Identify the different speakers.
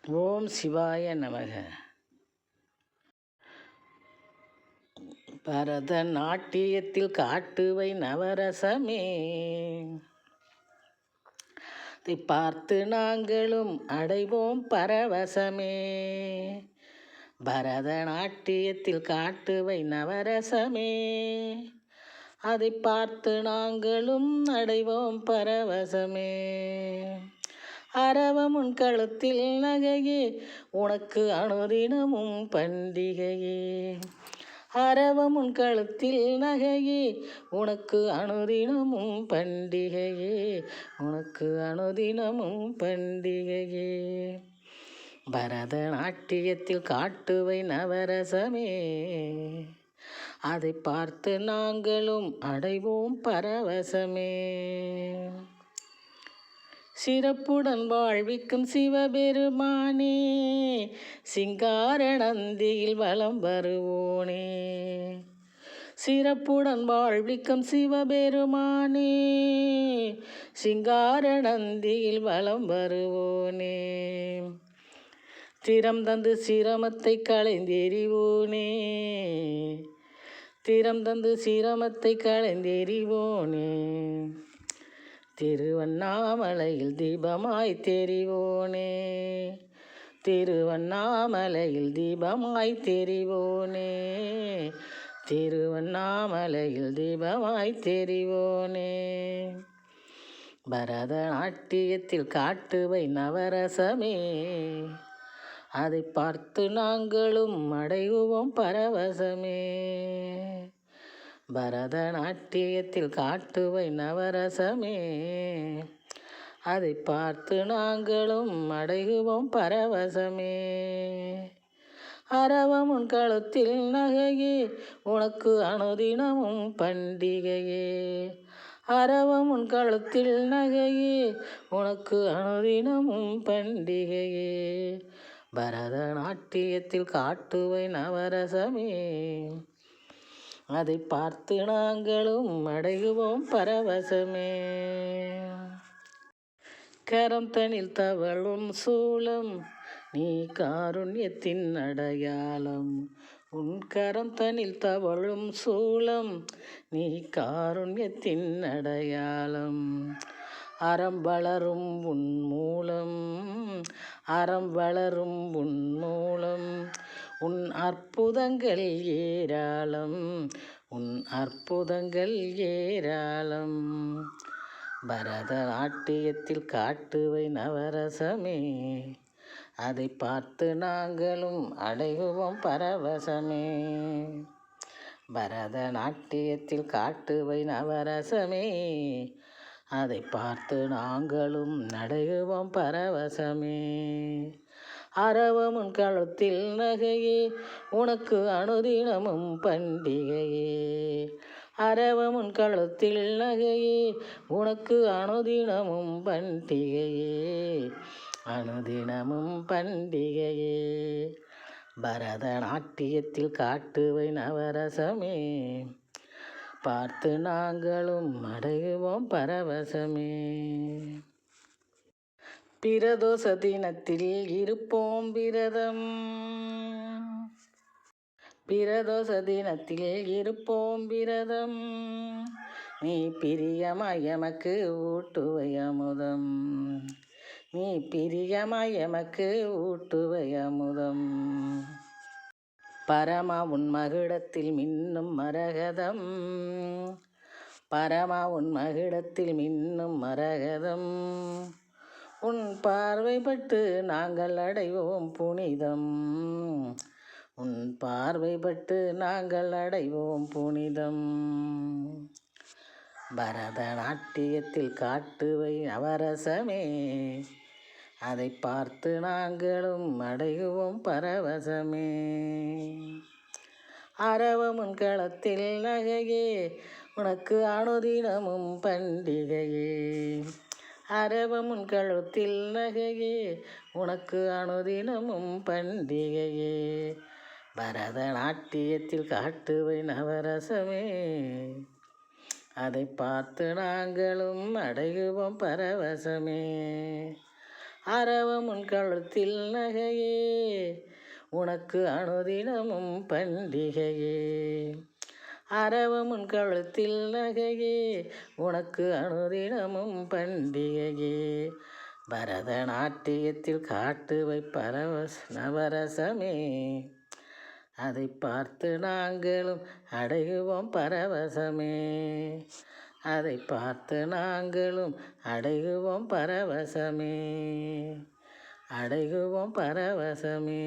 Speaker 1: ஓம் சிவாய நமக. பரதநாட்டியத்தில் காட்டுவை நவரசமே, அதை பார்த்து நாங்களும் அடைவோம் பரவசமே. பரதநாட்டியத்தில் காட்டுவை நவரசமே, அதை பார்த்து நாங்களும் அடைவோம் பரவசமே. அரவம் உன் கழுத்தில் நகையே, உனக்கு அனுதினமும் பண்டிகையே. அரவம் உன் கழுத்தில் நகையே, உனக்கு அனுதினமும் பண்டிகையே. உனக்கு அனுதினமும் பண்டிகையே. பரதநாட்டியத்தில் காட்டுவை நவரசமே, அதை பார்த்து நாங்களும் அடைவோம் பரவசமே. சிறப்புடன் வாழ்விக்கும் சிவபெருமானே, சிங்கார நந்தியில் வலம் வருவோனே. சிறப்புடன் வாழ்விக்கும் சிவபெருமானே, சிங்கார நந்தியில் வலம் வருவோனே. திறம் தந்து சிரமத்தை களைந்தெறிவோனே, திறம் தந்து சிரமத்தை களைந்தெறிவோனே. திருவண்ணாமலையில் தீபமாய் தெரிவோனே, திருவண்ணாமலையில் தீபமாய் தெரிவோனே. திருவண்ணாமலையில் தீபமாய் தெரிவோனே. பரதநாட்டியத்தில் காட்டுவை நவரசமே, அதை பார்த்து நாங்களும் அடைவோம் பரவசமே. பரதநாட்டியத்தில் காட்டுவை நவரசமே, அதை பார்த்து நாங்களும் அடைவோம் பரவசமே. அரவம் உன் கழுத்தில் நகையே, உனக்கு அனுதினமும் பண்டிகையே. அரவம் உன் கழுத்தில் நகையே, உனக்கு அனுதினமும் பண்டிகையே. பரதநாட்டியத்தில் காட்டுவை நவரசமே, அதை பார்த்து நாங்களும் அடைவோம் பரவசமே. கரம் தனில் தவழும் சூலம், நீ காருண்யத்தின் அடையாளம். உன் கரம் தனில் தவழும் சூலம், நீ காருண்யத்தின் அடையாளம். அறம் வளரும் உன் மூலம், அறம் வளரும் உன் மூலம். உன் அற்புதங்கள் ஏராளம், உன் அற்புதங்கள் ஏராளம். பரதநாட்டியத்தில் காட்டுவை நவரசமே, அதை பார்த்து நாங்களும் அடைவோம் பரவசமே. பரதநாட்டியத்தில் காட்டுவை நவரசமே, அதை பார்த்து நாங்களும் அடைவோம் பரவசமே. அரவம் உன் கழுத்தில் நகையே, உனக்கு அனுதினமும் பண்டிகையே. அரவம் உன் கழுத்தில் நகையே, உனக்கு அனுதினமும் பண்டிகையே. அனுதினமும் பண்டிகையே. பரதநாட்டியத்தில் காட்டுவை நவரசமே, பார்த்து நாங்களும் அடைவோம் பரவசமே. பிரதோஷ தினத்தில் இருப்போம் விரதம், பிரதோஷ தினத்தில் இருப்போம் விரதம். நீ பிரியமாய் எமக்கு ஊட்டுவை அமுதம், நீ பிரியமாய் எமக்கு ஊட்டுவை அமுதம். பரமா உன் மகுடத்தில் மின்னும் மரகதம், பரமா உன் மகுடத்தில் மின்னும் மரகதம். உன் பார்வைப்பட்டு நாங்கள் அடைவோம் புனிதம், உன் பார்வைப்பட்டு நாங்கள் அடைவோம் புனிதம். பரதநாட்டியத்தில் காட்டுவை நவரசமே, அதை பார்த்து நாங்களும் அடைவோம் பரவசமே. அரவம் உன் களத்தில் நகையே, உனக்கு அனுதினமும் பண்டிகையே. அரவம் உன் கழுத்தில் நகையே, உனக்கு அனுதினமும் பண்டிகையே. பரதநாட்டியத்தில் காட்டுவை நவரசமே, அதை பார்த்து நாங்களும் அடைவோம் பரவசமே. அரவம் உன் கழுத்தில் நகையே உனக்கு அனுதினமும் பண்டிகையே. அரவம் உன் கழுத்தில் நகையே உனக்கு அனுதினமும் பண்டிகையே. பரதநாட்டியத்தில் காட்டுவை பரவச நவரசமே அதை பார்த்து நாங்களும் அடையுவோம் பரவசமே. அதை பார்த்து நாங்களும் அடையுவோம் பரவசமே. அடையுவோம் பரவசமே.